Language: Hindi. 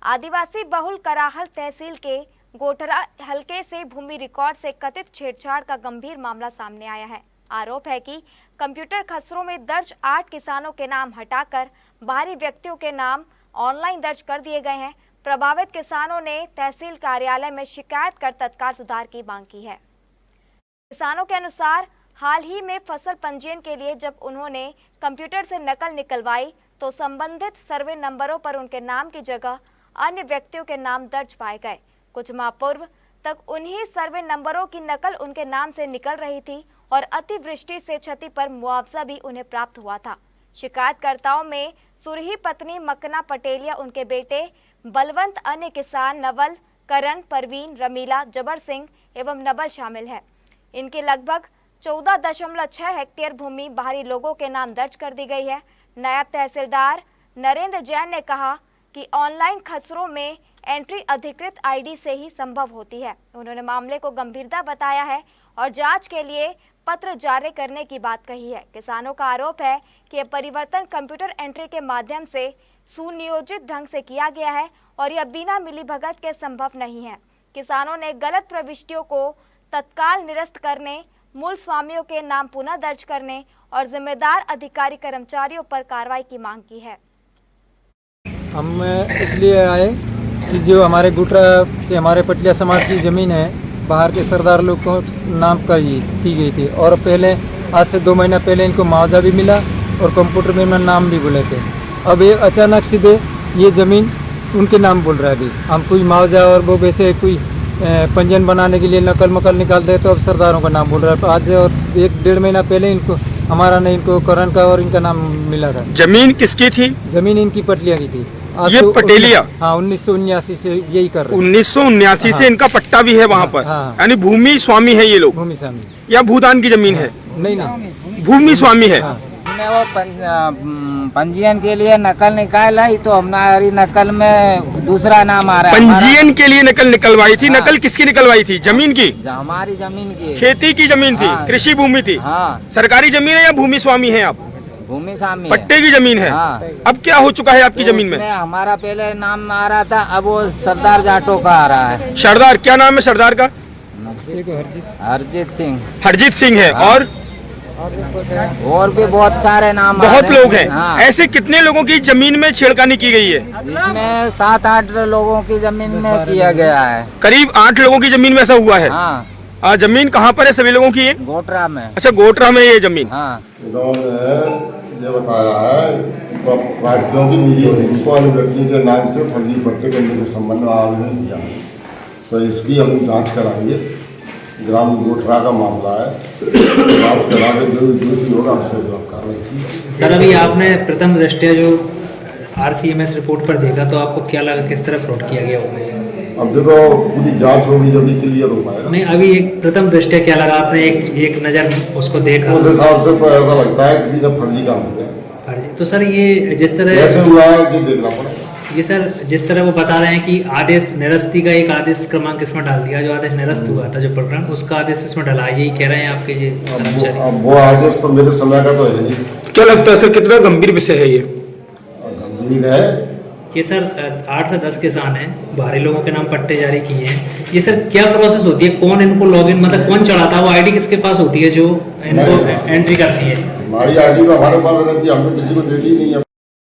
आदिवासी बहुल कराहल तहसील के गोठरा हलके से भूमि रिकॉर्ड से कथित छेड़छाड़ का गंभीर मामला सामने आया है। आरोप है कि कंप्यूटर खसरों में दर्ज 8 किसानों के नाम हटाकर बाहरी व्यक्तियों के नाम ऑनलाइन दर्ज कर दिए गए हैं। प्रभावित किसानों ने तहसील कार्यालय में शिकायत कर तत्काल सुधार की मांग की है। किसानों के अनुसार हाल ही में फसल पंजीयन के लिए जब उन्होंने कंप्यूटर से नकल निकलवाई तो संबंधित सर्वे नंबरों पर उनके नाम की जगह अन्य व्यक्तियों के नाम दर्ज पाए गए। कुछ माह पूर्व तक उन्हीं सर्वे नंबरों की नकल उनके नाम से निकल रही थी और अतिवृष्टि से क्षति पर मुआवजा भी उन्हें प्राप्त हुआ था। शिकायतकर्ताओं में सुरही पत्नी मकना पटेलिया, उनके बेटे बलवंत, अन्य किसान नवल, करण, परवीन, रमीला, जबर सिंह एवं नवल शामिल है। इनके लगभग 14.6 हेक्टेयर भूमि बाहरी लोगों के नाम दर्ज कर दी गई है। नायब तहसीलदार नरेंद्र जैन ने कहा कि ऑनलाइन खसरों में एंट्री अधिकृत आईडी से ही संभव होती है। उन्होंने मामले को गंभीरता बताया है और जांच के लिए पत्र जारी करने की बात कही है। किसानों का आरोप है कि यह परिवर्तन कंप्यूटर एंट्री के माध्यम से सुनियोजित ढंग से किया गया है और यह बिना मिलीभगत के संभव नहीं है। किसानों ने गलत प्रविष्टियों को तत्काल निरस्त करने, मूल स्वामियों के नाम पुनः दर्ज करने और जिम्मेदार अधिकारी कर्मचारियों पर कार्रवाई की मांग की है। हम इसलिए आए कि जो हमारे गुटरा के हमारे पटिया समाज की ज़मीन है, बाहर के सरदार लोग को नाम की गई थी और पहले आज से 2 महीना पहले इनको मुआवजा भी मिला और कंप्यूटर में नाम भी बोले थे। अब ये अचानक सीधे ये ज़मीन उनके नाम बोल रहा है। अभी हम कोई मुआवजा और वो वैसे कोई पंजीयन बनाने के लिए नकल निकालते हैं तो अब सरदारों का नाम बोल रहा है। आज और 1-1.5 महीना पहले इनको हमारा नहीं, इनको करण का और इनका नाम मिला था। जमीन किसकी थी? जमीन इनकी पटलिया की थी। ये पटेलिया? हाँ, 1979 से यही कर रहे हैं। 1979 से इनका पट्टा भी है वहाँ पर। हाँ। यानी भूमि स्वामी है ये लोग? भूमि स्वामी या भूदान की जमीन है? नहीं, भूमि स्वामी है। हाँ। वो पंजीयन के लिए नकल निकाला ही तो हमारी नकल में दूसरा नाम आ रहा है। पंजीयन के लिए नकल निकलवाई थी? हाँ। नकल किसकी निकलवाई थी? जमीन की? हमारी जमीन की, खेती की जमीन थी। हाँ। कृषि भूमि थी। हाँ। सरकारी जमीन है या भूमि स्वामी है आप? भूमि स्वामी पट्टे की जमीन है। हाँ। अब क्या हो चुका है आपकी तो जमीन में? हमारा पहले नाम आ रहा था, अब वो सरदार जाटो का आ रहा है। सरदार, क्या नाम है सरदार का? हरजीत सिंह। हरजीत सिंह है। हाँ। और भी बहुत सारे नाम, बहुत लोग हैं। हाँ। ऐसे कितने लोगों की जमीन में छेड़खानी की गई है? जिसमें 7-8 लोगों की जमीन में किया गया है। करीब 8 लोगों की जमीन में ऐसा हुआ है। हाँ। जमीन कहाँ पर है सभी लोगों की? गोटरा में। अच्छा, गोटरा में ये जमीन। हाँ। इन्होंने ये बताया है प्रार्थियों की निजी जमीन को अन्य व्यक्ति के नाम से फर्जी पट्टे करने के संबंध में आवेदन दिया है, तो इसकी हम जांच कराएंगे। ग्राम गोठरा का मामला है, जांच करा के जो दोषी होगा हमसे कार्रवाई की। सर, अभी आपने प्रथम दृष्टया जो RCMS रिपोर्ट पर देखा तो आपको क्या लगा, किस तरह फ्रॉड किया गया होगा? अब जब पूरी जांच होगी जब क्लियर हो पाएगा। नहीं, अभी एक प्रथम दृष्टया क्या लगा आपने? एक नज़र उसको देखा, उस हिसाब से तो ऐसा लगता है किसी ने फर्जी काम किया। फर्जी? तो सर ये जिस तरह ऐसे हुआ है ये देखना पड़ेगा। ये सर जिस तरह वो बता रहे हैं कि आदेश निरस्ती का एक आदेश क्रमांक इसमें डाल दिया, जो आदेश निरस्त हुआ था जो प्रकरण, उसका आदेश इसमें डाला, यही कह रहे हैं आपके ये कर्मचारी? अब वो आदेश तो मेरे समय का तो है नहीं। क्या लगता है सर, कितना गंभीर विषय है ये? गंभीर है। ये सर 8 से 10 किसान हैं, बाहरी लोगों के नाम पट्टे जारी किए हैं। ये सर क्या प्रोसेस होती है? कौन इनको लॉगिन, मतलब कौन चढ़ाता है? वो आईडी किसके पास होती है जो इनको एंट्री करती है? हमारी आईडी तो हमारे पास रहती है, हम तो किसी को देती ही नहीं है।